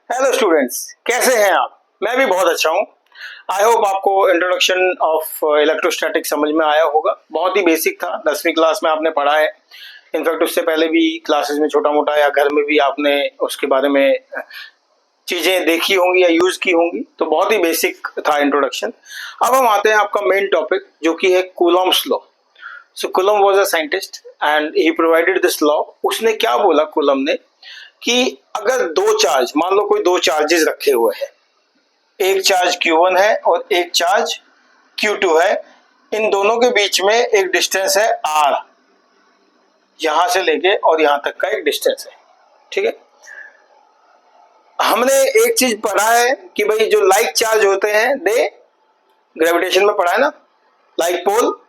Hello students, कैसे हैं आप? मैं भी बहुत अच्छा हूं। आई होप आपको इंट्रोडक्शन ऑफ इलेक्ट्रोस्टैटिक समझ में आया होगा। बहुत ही बेसिक था, 10वीं क्लास में आपने पढ़ा है। इनफैक्ट उससे पहले भी क्लासेस में छोटा मोटा या घर में भी आपने उसके बारे में चीजें देखी होंगी या यूज की होंगी। तो बहुत ही बेसिक था इंट्रोडक्शन। अब हम आते हैं आपका मेन टॉपिक, जो कि है Coulomb's law. So Coulomb was a scientist and he provided this law. उसने क्या बोला कूलॉम ने कि अगर दो चार्ज, मान लो कोई दो चार्जेस रखे हुए हैं, एक चार्ज Q1 है और एक चार्ज Q2 है, इन दोनों के बीच में एक डिस्टेंस है R, यहां से लेके और यहां तक का एक डिस्टेंस है। ठीक है, हमने एक चीज पढ़ा है कि भाई जो लाइक चार्ज होते हैं दे, ग्रेविटेशन में पढ़ा है ना, like pole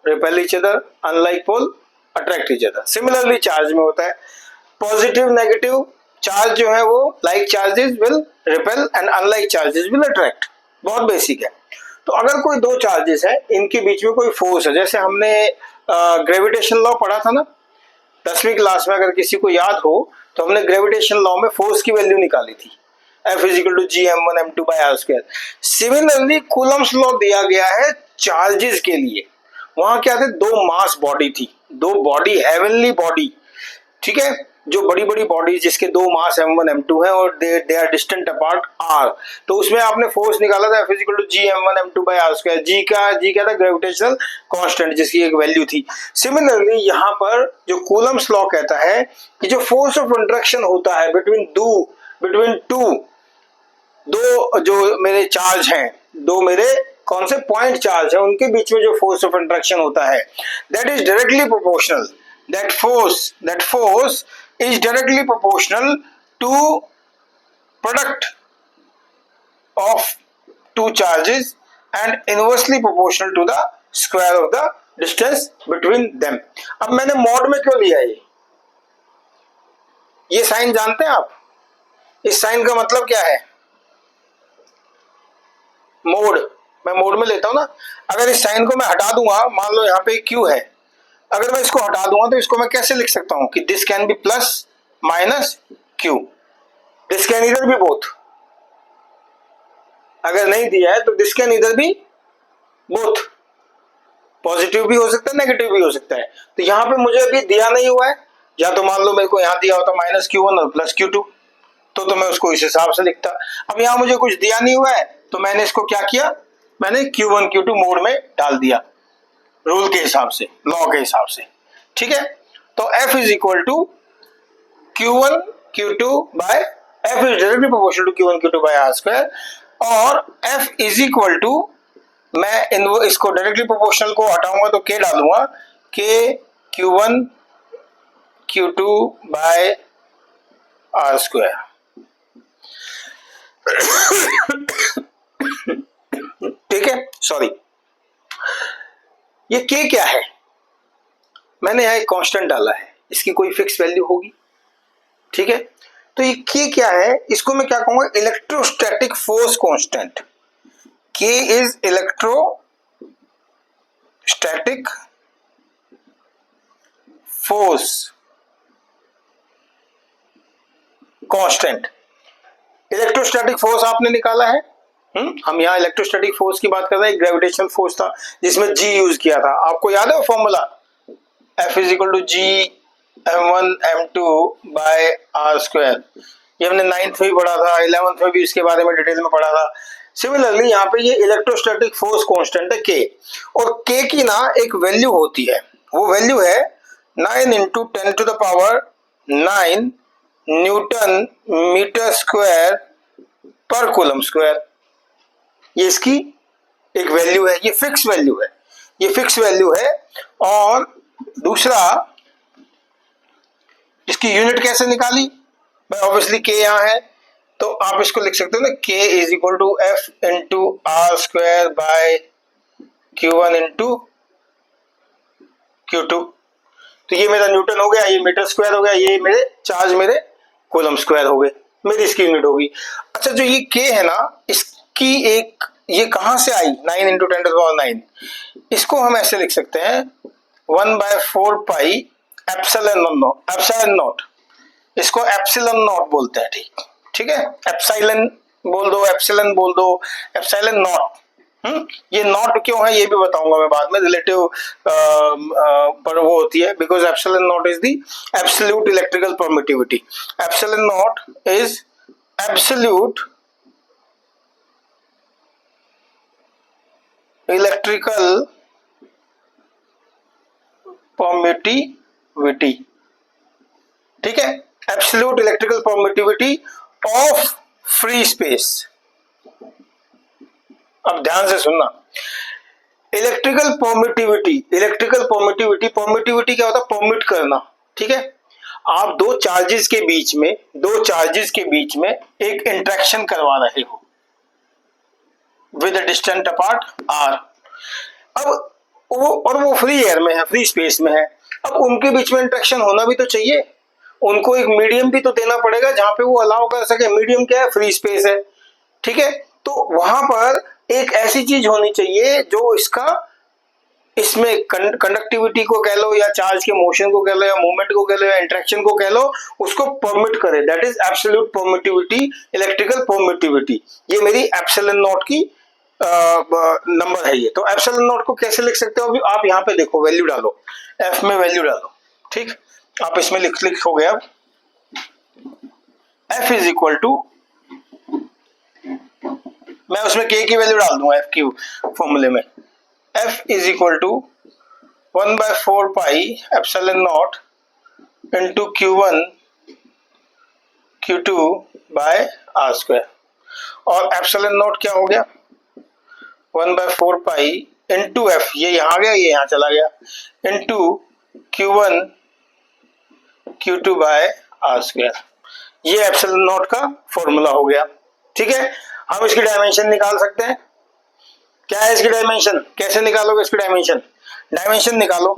repel each other, unlike pole attract each other. Similarly charge में होता है, पॉजिटिव नेगेटिव चार्ज जो है वो like charges will repel and unlike charges will attract. बहुत बेसिक है। तो अगर कोई दो चार्जेस है, इनके बीच में कोई फोर्स है, जैसे हमने ग्रेविटेशन लॉ पढ़ा था ना 10वीं क्लास में, अगर किसी को याद हो तो हमने ग्रेविटेशन लॉ में फोर्स की वैल्यू निकाली थी, F is equal to Gm1m2/r²। Similarly Coulomb's law दिया गया है चार्जेस के लिए। वहां क्या थे, दो मास बॉडी थी, दो बॉडी, हेवनली बॉडी। ठीक है, जो बड़ी बड़ी बॉडीज जिसके दो मास m1 m2 है और they are distant apart r, तो उसमें आपने फोर्स निकाला था F इक्वल टू Gm1m2/r²। जी क्या था, ग्रेविटेशनल कांस्टेंट, जिसकी एक वैल्यू थी। सिमिलरली यहाँ पर जो कूलम्स लॉ कहता है कि जो फोर्स ऑफ इंट्रैक्शन होता है बिटवीन टू, दो जो मेरे चार्ज हैं, दो मेरे कौन से पॉइंट चार्ज है, उनके बीच में जो फोर्स ऑफ इंट्रैक्शन होता है, that is directly proportional, that force is directly proportional to product of two charges and inversely proportional to the square of the distance between them। अब मैंने मॉड में क्यों लिया ये साइन जानते हैं आप? इस साइन का मतलब क्या है? मोड। मैं मोड में लेता हूं ना, अगर इस साइन को मैं हटा दूंगा, मान लो यहाँ पे Q है, अगर मैं इसको हटा दूंगा तो इसको मैं कैसे लिख सकता हूं कि this can be plus minus Q, this can इधर भी बोथ। अगर नहीं दिया है तो दिस कैन इधर भी बोथ, पॉजिटिव भी हो सकता है, नेगेटिव भी हो सकता है। तो यहां पे मुझे अभी दिया नहीं हुआ है, या तो मान लो मेरे को यहां दिया होता -Q1 और +Q2, तो मैं उसको इस हिसाब से लिखता। अब यहां मुझे कुछ दिया नहीं हुआ है, तो मैंने इसको क्या किया, मैंने Q1 Q2 मोड में डाल दिया, रूल के हिसाब से, लॉ के हिसाब से। ठीक है, तो F is equal to Q1 Q2 by F is directly proportional to Q1 Q2 by R², और F इज इक्वल टू, मैं इसको डायरेक्टली प्रोपोर्शनल को हटाऊंगा तो K डालूंगा, K Q1 Q2 by R²। ठीक है, सॉरी, ये K क्या है? मैंने यहाँ एक कांस्टेंट डाला है, इसकी कोई फिक्स वैल्यू होगी। ठीक है, तो ये K क्या है, इसको मैं क्या कहूंगा, electrostatic force constant. K is electrostatic force constant. Electrostatic force आपने निकाला है, हम यहाँ इलेक्ट्रोस्टैटिक फोर्स की बात कर रहे हैं। ग्रेविटेशनल फोर्स था जिसमें G यूज किया था, आपको याद है formula, F is equal to Gm1m2/r²। ये हमने 9th में भी पढ़ा था, 11th में भी इसके बारे में डिटेल में पढ़ा था। सिमिलरली यहाँ पे ये इलेक्ट्रोस्टैटिक फोर्स कांस्टेंट है K, और K की ना एक वैल्यू होती है, वो वैल्यू है 9 × 10⁹ न्यूटन मीटर स्क्वायर पर कूलम स्क्वायर। ये इसकी एक वैल्यू है, ये फिक्स वैल्यू है, ये फिक्स वैल्यू है। और दूसरा, इसकी यूनिट कैसे निकाली भाई, ऑब्वियसली K यहाँ है, तो आप इसको लिख सकते हो ना, K is equal to F into R² by Q1 into Q2। तो ये मेरा न्यूटन हो गया, ये मीटर स्क्वायर हो गया, ये मेरे चार्ज मेरे कूलम स्क्वायर हो गए, मेरी इसकी यूनिट होगी। अच्छा, जो ये K है ना, इसकी एक, ये कहां से आई, 9 × 10⁹, इसको हम ऐसे लिख सकते हैं 1/4 पाई एप्सिलॉन नॉट, इसको एप्सिलॉन नॉट बोलते हैं। ठीक, ठीक है, एप्सिलॉन बोल दो, एप्सिलॉन बोल दो, एप्सिलॉन नॉट। ये नॉट क्यों है ये भी बताऊंगा मैं बाद में, रिलेटिव पर वो होती है, because epsilon not is the absolute electrical permittivity. Epsilon not is absolute electrical permittivity, ठीक है, absolute electrical permittivity of free space. अब ध्यान से सुनना, electrical permittivity, electrical permittivity, permittivity क्या होता है, परमिट करना, ठीक है। आप दो चार्जेस के बीच में, दो चार्जेस के बीच में एक इंटरेक्शन करवा रहे हो with a distant apart r. अब वो फ्री एयर में है, फ्री स्पेस में है, अब उनके बीच में इंटरेक्शन होना भी तो चाहिए, उनको एक मीडियम भी तो देना पड़ेगा जहां पे वो अलाउ कर सके। मीडियम क्या है, फ्री स्पेस है, ठीक है। तो वहां पर एक ऐसी चीज होनी चाहिए जो इसमें कंडक्टिविटी को कह लो, या चार्ज के मोशन को कह लो, या मूवमेंट को कह लो, या इंटरेक्शन को कह लो, उसको परमिट करे। That is absolute permittivity, electrical permittivity. ये मेरी एप्सिलॉन नॉट की नंबर है ये। तो एप्सिलॉन नॉट को कैसे लिख सकते हो, अभी आप यहाँ पे देखो, वैल्यू डालो, एफ में वैल्यू डालो, ठीक। आप इसमें लिखोगे अब एफ इज इक्वल टू, मैं उसमें के की वैल्यू डाल दूंगा एफ की फॉर्मूले में, F is equal to 1/4 pi epsilon naught into Q1 Q2 by r square. और एप्सिलॉन नॉट क्या हो गया, 1/4 पाई इंटू एफ, ये यहाँ आ गया, ये यहाँ चला गया, into Q1 Q2 by r square. ये एप्सिलॉन नॉट का फॉर्मूला हो गया, ठीक है। हम इसकी डायमेंशन निकाल सकते हैं। क्या है इसकी डायमेंशन, कैसे निकालोगे इसकी डायमेंशन, डायमेंशन निकालो,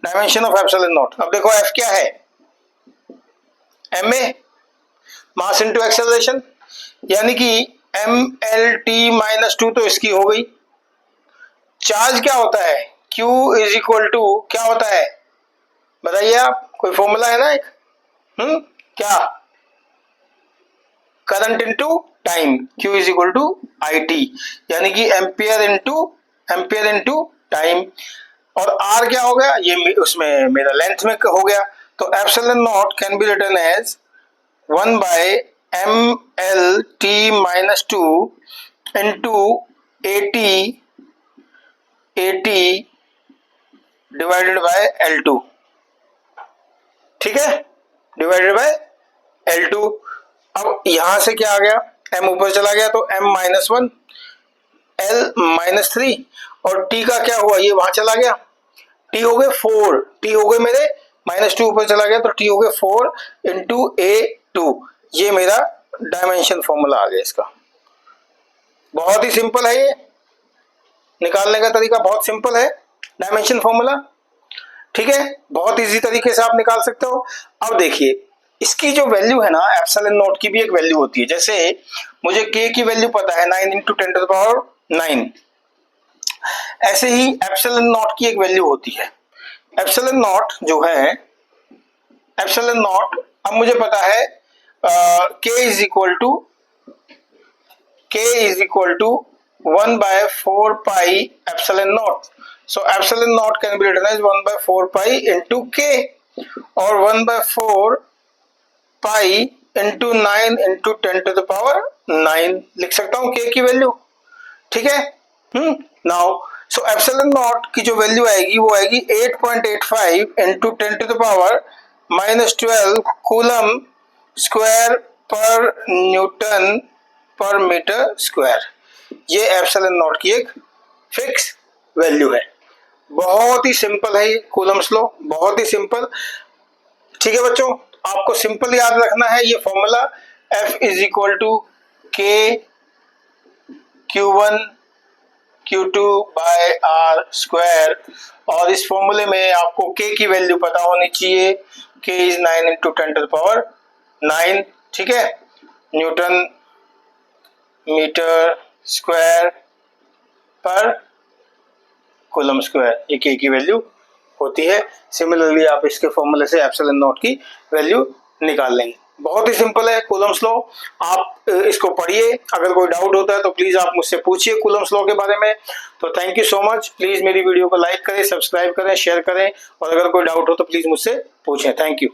डायमेंशन ऑफ एप्सिलॉन नॉट। अब देखो एफ क्या है, m a mass into acceleration, यानी कि mlt-2 तो इसकी हो गई। चार्ज क्या होता है, Q इज इक्वल टू क्या होता है, बताइए आप, कोई फॉर्मूला है ना एक, क्या, current into time, Q is equal to IT, यानी कि एम्पियर इनटू टाइम। और R क्या हो गया, ये उसमें मेरा लेंथ में हो गया। तो epsilon naught can be written as 1/mlt-2 into 80 divided by L2, ठीक है, डिवाइडेड बाय L2। अब यहां से क्या आ गया, m ऊपर चला गया तो m-1, L-3, और t का क्या हुआ, ये वहां चला गया, t हो गए 4, t हो गए मेरे -2 ऊपर चला गया तो t हो गए 4 इंटू A2। ये मेरा डायमेंशन फॉर्मूला आ गया इसका। बहुत ही सिंपल है, ये निकालने का तरीका बहुत सिंपल है, डायमेंशन फॉर्मूला, ठीक है, बहुत इजी तरीके से आप निकाल सकते हो। अब देखिए इसकी जो वैल्यू है ना, एप्सिलॉन नॉट की भी एक वैल्यू होती है। जैसे मुझे k की वैल्यू पता है 9 इंटू 10⁻9, ऐसे ही एप्सिलॉन नॉट की एक वैल्यू होती है। एप्सिलॉन नॉट जो है, एप्सिलॉन नॉट, अब मुझे पता है k is equal to 1/4 pi epsilon naught. So epsilon naught can be written as 1/4 pi into k, और 1/4 पाई इंटू 9 इंटू 10⁻9 लिख सकता हूँ k की वैल्यू, ठीक है। नाउ सो एप्सिलॉन नॉट की जो वैल्यू आएगी वो आएगी 8.85 इंटू 10⁻12 कूलम स्क्वायर पर न्यूटन पर मीटर स्क्वायर। ये एप्सिलॉन नॉट की एक फिक्स वैल्यू है। बहुत ही सिंपल है ये कूलम्स लॉ, बहुत ही सिंपल, ठीक है बच्चों। आपको सिंपल याद रखना है ये formula, F is equal to K Q1 Q2 by r square, और इस फॉर्मूले में आपको K की वैल्यू पता होनी चाहिए, K इज 9 इंटू 10⁻9, ठीक है, न्यूटन मीटर स्क्वायर पर कूलम स्क्वायर, ये K की वैल्यू होती है। सिमिलरली आप इसके फॉर्मूले से एप्सिलॉन नॉट की वैल्यू निकाल लेंगे। बहुत ही सिंपल है कूलम्स लॉ। आप इसको पढ़िए, अगर कोई डाउट होता है तो प्लीज आप मुझसे पूछिए कूलम्स लॉ के बारे में। तो thank you so much. Please मेरी वीडियो को लाइक करें, सब्सक्राइब करें, शेयर करें, और अगर कोई डाउट हो तो प्लीज मुझसे पूछें। Thank you.